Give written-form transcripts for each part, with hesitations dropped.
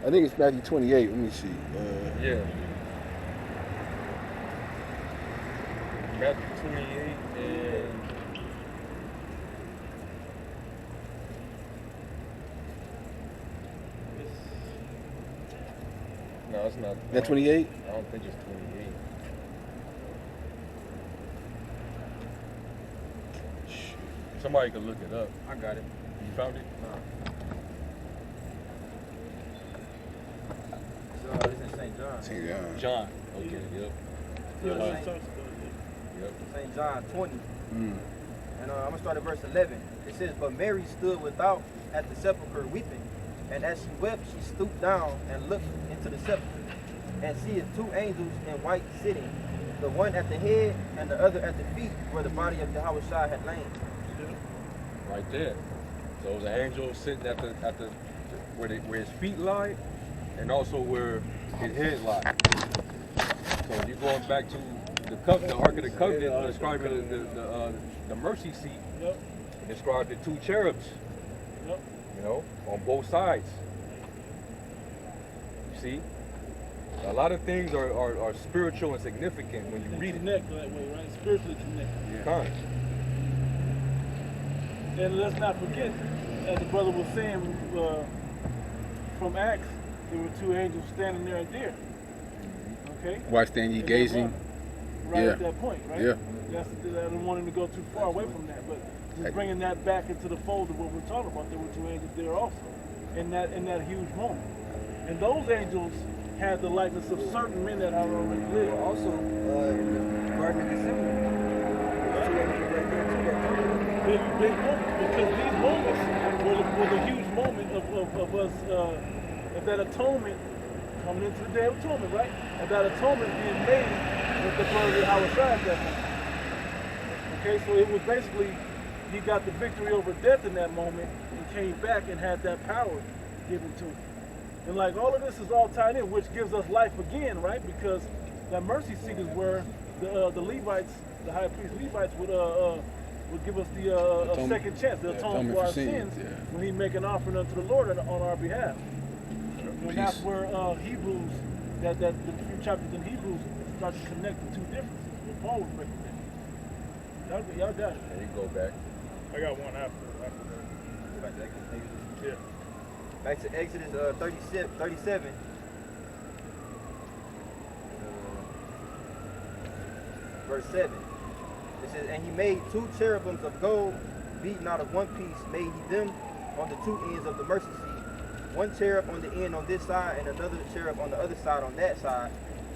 I think it's Matthew 28. Let me see. Yeah. Matthew 28 and no, it's not. That 28? I don't think it's 28. Somebody could look it up. I got it. You found it? It's in St. John. St. John. John. Okay, yep. Yep. St. John 20. Mm. And I'm going to start at verse 11. It says, "But Mary stood without at the sepulchre weeping. And as she wept, she stooped down and looked into the sepulchre, and seeth two angels in white sitting, the one at the head and the other at the feet, where the body of Yahushua had lain." Right there. So it was an angel sitting at the where his feet lie, and also where his head lie. So you're going back to the Ark of the Covenant, describing the mercy seat. Yep. It described the two cherubs. Yep. You know, on both sides. You see, a lot of things are spiritual and significant when you read it. Connect that way, right? Spiritually connected. Yeah. And let's not forget, as the brother was saying, from Acts, there were two angels standing there there. Okay? Why stand ye gazing? Right Yeah. at that point, right? Yeah. I don't want him to go too far away from that, but just bringing that back into the fold of what we're talking about, there were two angels there also, in that huge moment. And those angels had the likeness of certain men that had already lived. Also, in the Garden of Gethsemane, there's two angels right there too that told them. Big moments, because these moments were the huge moment of us, of that atonement coming into the Day of Atonement, right? Of that atonement being made with the blood of Yahushua at that moment. Okay, so it was basically, he got the victory over death in that moment and came back and had that power given to him. And like all of this is all tied in, which gives us life again, right? Because that mercy seat is where the Levites, the high priest Levites would give us the second chance, the atonement for our sins, when he make an offering unto the Lord on our behalf. And that's where Hebrews, the few chapters in Hebrews start to connect the two differences. What Paul was breaking down. Y'all got it. There you go back. I got one after that. Back to Exodus. Yeah. Back to Exodus 37. Verse 7. It says, "And he made two cherubims of gold, beaten out of one piece, made he them on the two ends of the mercy seat. One cherub on the end on this side, and another cherub on the other side on that side,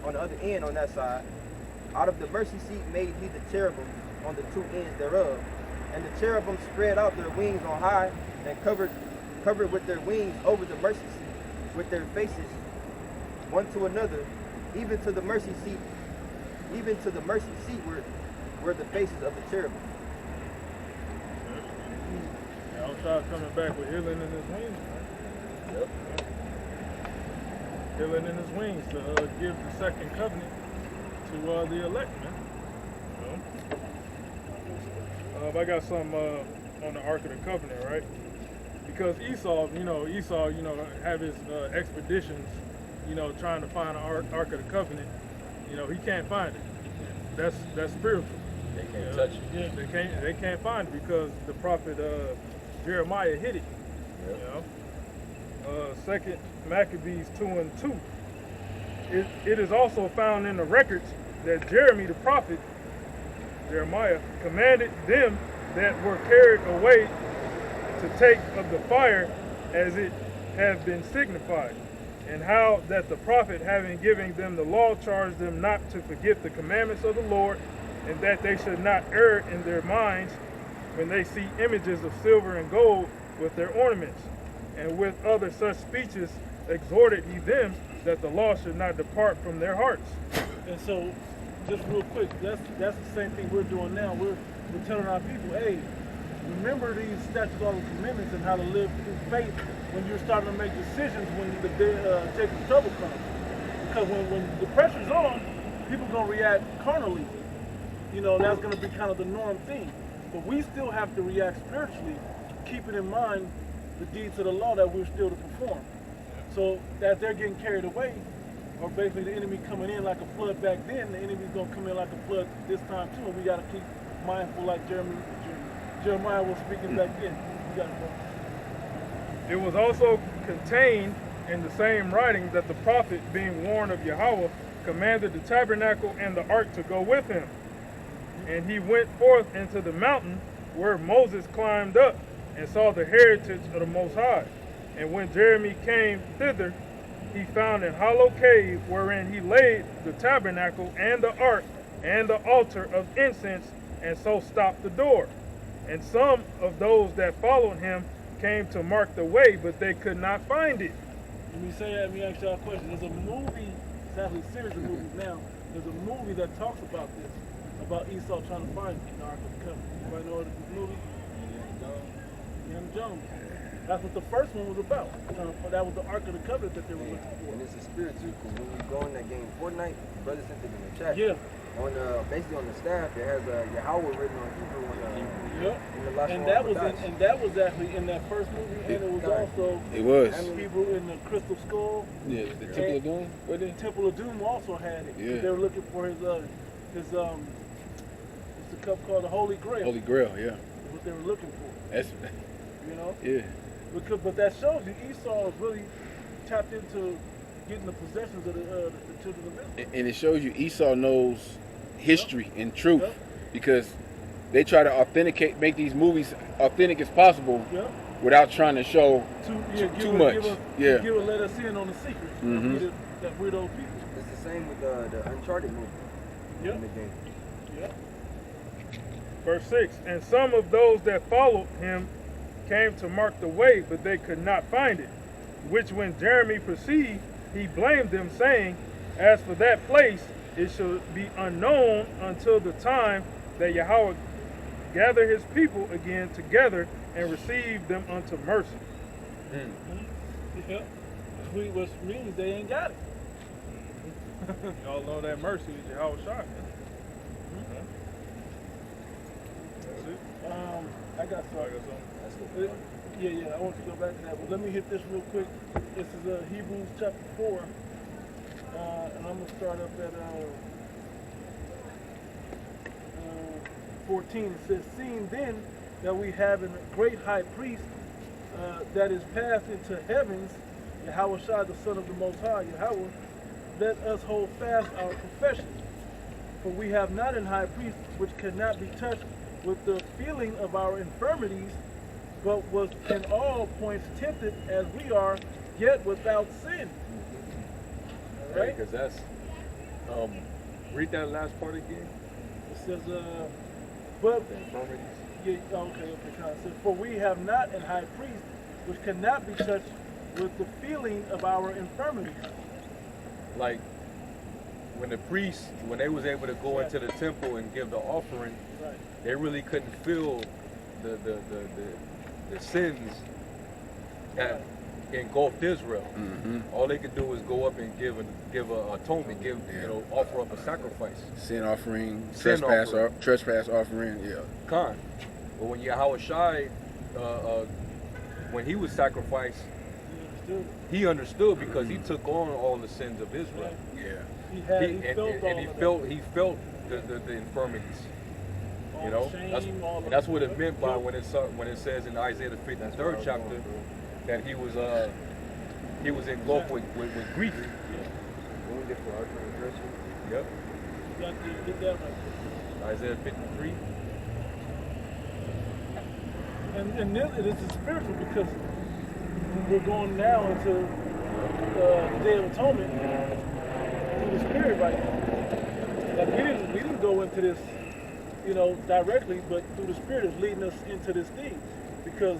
on the other end on that side. Out of the mercy seat made he the cherubims on the two ends thereof. And the cherubim spread out their wings on high, and covered with their wings over the mercy seat, with their faces one to another, even to the mercy seat were the faces of the cherubim." Yahushua coming back with healing in his wings, right? Yep. Healing in his wings to give the second covenant to the elect, man. You know? I got some on the Ark of the Covenant, right? Because Esau, have his expeditions, trying to find the Ark of the Covenant. He can't find it. That's spiritual. They can't touch it. Yeah, they can't find it because the prophet Jeremiah hid it. Yep. Second Maccabees 2:2. It is also found in the records that Jeremy the prophet, Jeremiah, commanded them that were carried away to take of the fire as it had been signified, and how that the prophet, having given them the law, charged them not to forget the commandments of the Lord, and that they should not err in their minds when they see images of silver and gold with their ornaments. And with other such speeches exhorted he them that the law should not depart from their hearts. And so, just real quick, that's the same thing we're doing now. We're telling our people, hey, remember these statutes, laws, and commandments, and how to live through faith when you're starting to make decisions when the Jacob's trouble comes. Because when the pressure's on, people gonna react carnally. That's gonna be kind of the norm thing. But we still have to react spiritually, keeping in mind the deeds of the law that we're still to perform. So as they're getting carried away, or basically the enemy coming in like a flood back then, the enemy's gonna come in like a flood this time too. And we gotta keep mindful, like Jeremiah was speaking back then. You got it, bro. It was also contained in the same writing that the prophet, being warned of Yahweh, commanded the tabernacle and the ark to go with him. And he went forth into the mountain where Moses climbed up and saw the heritage of the Most High. And when Jeremy came thither, he found an hollow cave wherein he laid the tabernacle and the ark and the altar of incense, and so stopped the door. And some of those that followed him came to mark the way, but they could not find it. Let me say that, let me ask y'all a question. There's a movie, it's actually a series of movies now. There's a movie that talks about this, about Esau trying to find the Ark of the Covenant. Anybody know what this movie? Indiana Jones. That's what the first one was about. That was the Ark of the Covenant that they were looking for. And it's a spirit too, because when we go in that game Fortnite, brother sent it in the chat. Yeah. On basically on the staff, it has Yahweh written on Hebrew Yep. in the last And one that on was Badass. and that was actually in that first movie, and it was also It was. Hebrew in the Crystal Skull. Yeah, the Temple of Doom, wasn't it? Temple of Doom also had it. Yeah. They were looking for his it's a cup called the Holy Grail. Holy Grail, yeah. Is what they were looking for. That's, You know? yeah. But that shows you Esau is really tapped into getting the possessions of the children of Israel. And it shows you Esau knows history and truth, Yep. because they try to authenticate, make these movies authentic as possible Yep. without trying to show Give too us- much. Give us, let us in on the secret. Mhm. That we're those people. It's the same with the Uncharted movie Yep. in the game. Yep. Verse 6, and some of those that followed him came to mark the way, but they could not find it. Which when Jeremy perceived, he blamed them, saying, as for that place, it shall be unknown until the time that Yahweh gather his people again together and receive them unto mercy. Yep. Which means they ain't got it. Y'all know that mercy is Yahweh Shai. That's it. I got something. Yeah, I want to go back to that, but let me hit this real quick. This is Hebrews chapter 4, and I'm going to start up at 14. It says, seeing then that we have a great high priest that is passed into heavens, Yahweh Shai, the Son of the Most High, Yahweh, let us hold fast our profession. For we have not an high priest which cannot be touched with the feeling of our infirmities, but was in all points tempted as we are, yet without sin. Right? Because that's, read that last part again. It says, but, The infirmities. yeah, okay, kind of says, for we have not an high priest which cannot be touched with the feeling of our infirmities. Like, when the priests, when they was able to go into the temple and give the offering, Right. they really couldn't feel the sins that engulfed Israel. Mm-hmm. All they could do was go up and give a atonement, offer up a sacrifice. Sin offering, Sin trespass offering, yeah. Con. But when Yahweh Shai, when he was sacrificed, he understood because he took on all the sins of Israel. Yeah. He felt the infirmities. You know, that's what it meant by when it says in Isaiah the 53rd chapter that he was engulfed with grief. Wounded for our transgression. Yep. Get that right. Isaiah 53. And this is spiritual because we're going now into the Day of Atonement through the Spirit right now. Like we didn't go into this, directly, but through the Spirit is leading us into this thing, because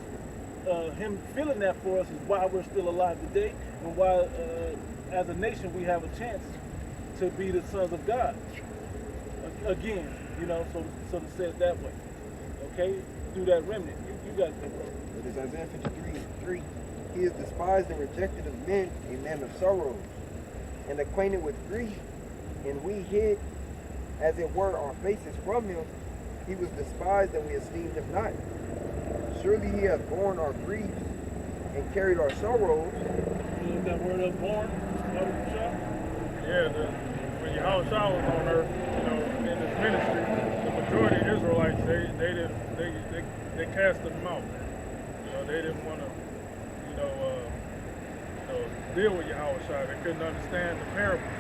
Him feeling that for us is why we're still alive today, and why, as a nation, we have a chance to be the sons of God again. So to say it that way, okay? Through that remnant, you got it, bro. It is Isaiah 53:3. He is despised and rejected of men, a man of sorrows, and acquainted with grief, and we hid, as it were, our faces from him. He was despised, and we esteemed him not. Surely he hath borne our griefs and carried our sorrows, that word of born? Yeah, when Yahushua was on earth, in his ministry, the majority of Israelites, they cast him out. They didn't want to, deal with Yahushua. They couldn't understand the parables.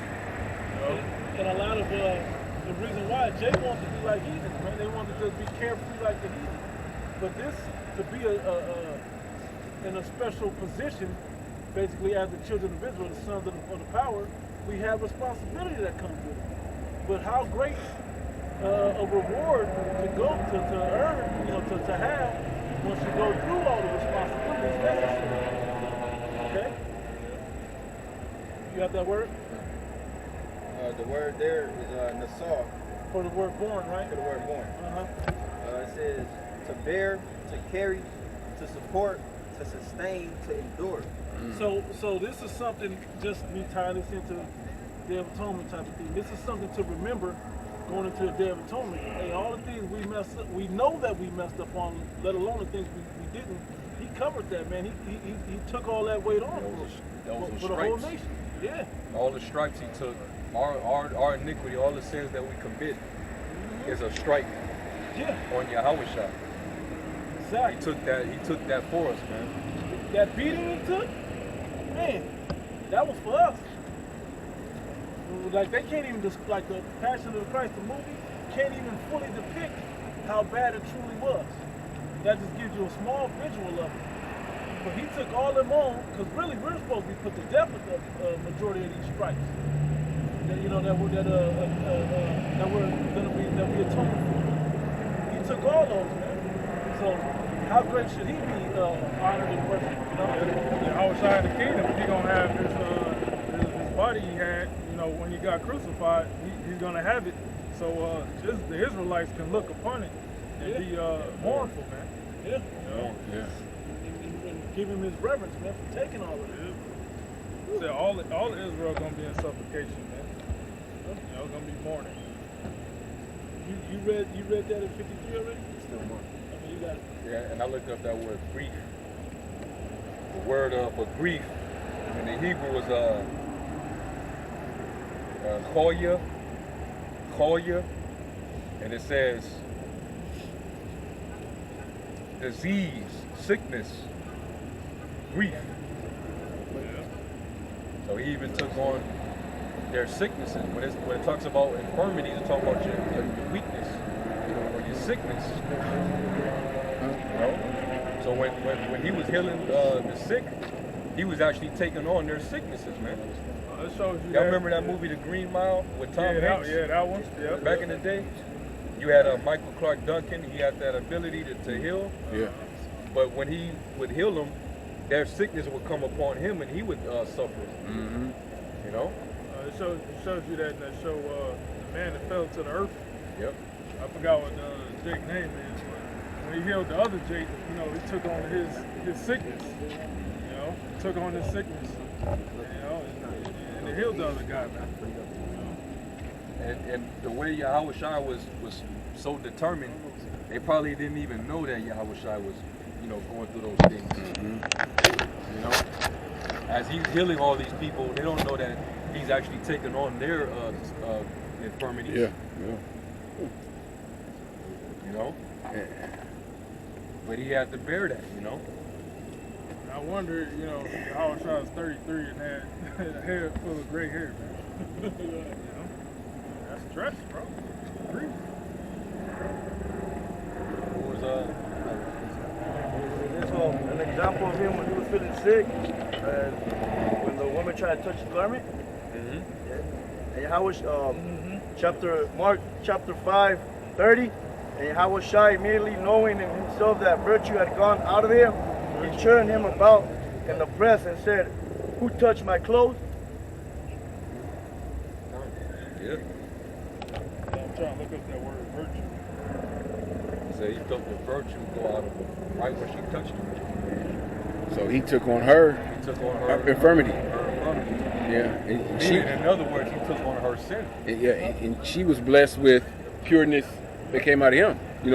And a lot of the reason why Jay wanted to be like heathens, man. They wanted to be carefree like the heathens. But this, to be in a special position, basically as the children of Israel, the sons of the power, we have responsibility that comes with it. But how great a reward to go to earn, to have once you go through all the responsibilities necessary. Okay? You got that word? The word there is nasar. For the word born, right? For the word born. Uh-huh. It says to bear, to carry, to support, to sustain, to endure. So this is something, just me tying this into Day of Atonement type of thing. This is something to remember going into the Day of Atonement. Hey, all the things we messed up, we know that we messed up on, let alone the things we didn't. He covered that, man. He took all that weight on for the whole nation. Yeah. All the stripes he took, our iniquity, all the sins that we commit is a stripe on Yahushua. Exactly. He took that for us, man. That beating he took, man, that was for us. Like they can't even like the Passion of the Christ, the movie, can't even fully depict how bad it truly was. That just gives you a small visual of it. But he took all them on, because really we're supposed to be put to death with the majority of these stripes. That we atone for. He took all those, man. So how great should he be honored and worshipped? Outside the kingdom, he's gonna have his body he had, when he got crucified, he's gonna have it. So the Israelites can look upon it and be mournful, man. Yeah. Yeah. And give him his reverence, man, for taking all of it. So all of Israel gonna be in supplication, man. Gonna be mourning. You read that in 53 already? Still more. I mean, you got it. Yeah, and I looked up that word grief. The word for grief in the Hebrew was choya, and it says disease, sickness, grief. So he even took on their sicknesses. When it talks about infirmities, it talks about your weakness or your sickness. So when he was healing the sick, he was actually taking on their sicknesses, man. That shows you. Y'all remember that movie, The Green Mile, with Tom Hanks? That one. Yeah. Back in the day, you had Michael Clark Duncan. He had that ability to heal. Yeah. But when he would heal them, their sickness would come upon him, and he would suffer. Mm-hmm. It shows you that in that show, the man that fell to the earth. Yep. I forgot what Jake's name is, but when he healed the other Jake, he took on his sickness. Took on his sickness. And he healed the other guy, man. And the way Yahushua was so determined, they probably didn't even know that Yahushua was, going through those things. Mm-hmm. As he's healing all these people, they don't know that he's actually taking on their infirmities. Yeah. But he had to bear that, I wonder, how I was 33 and had a head full of gray hair, man. That's stress, bro. Grief. Who was So an example of him when he was feeling sick, when the woman tried to touch his garment. And Yahweh, Mark chapter 5:30, and Yahweh immediately knowing in himself that virtue had gone out of him, he turned him about in the press and said, "Who touched my clothes?" Yeah. I'm trying to look up that word virtue. So he felt the virtue go out of him right when she touched him. So he took on her He took on her infirmity. Her infirmity. Yeah. And In other words, he took on her sin. and she was blessed with pureness that came out of him.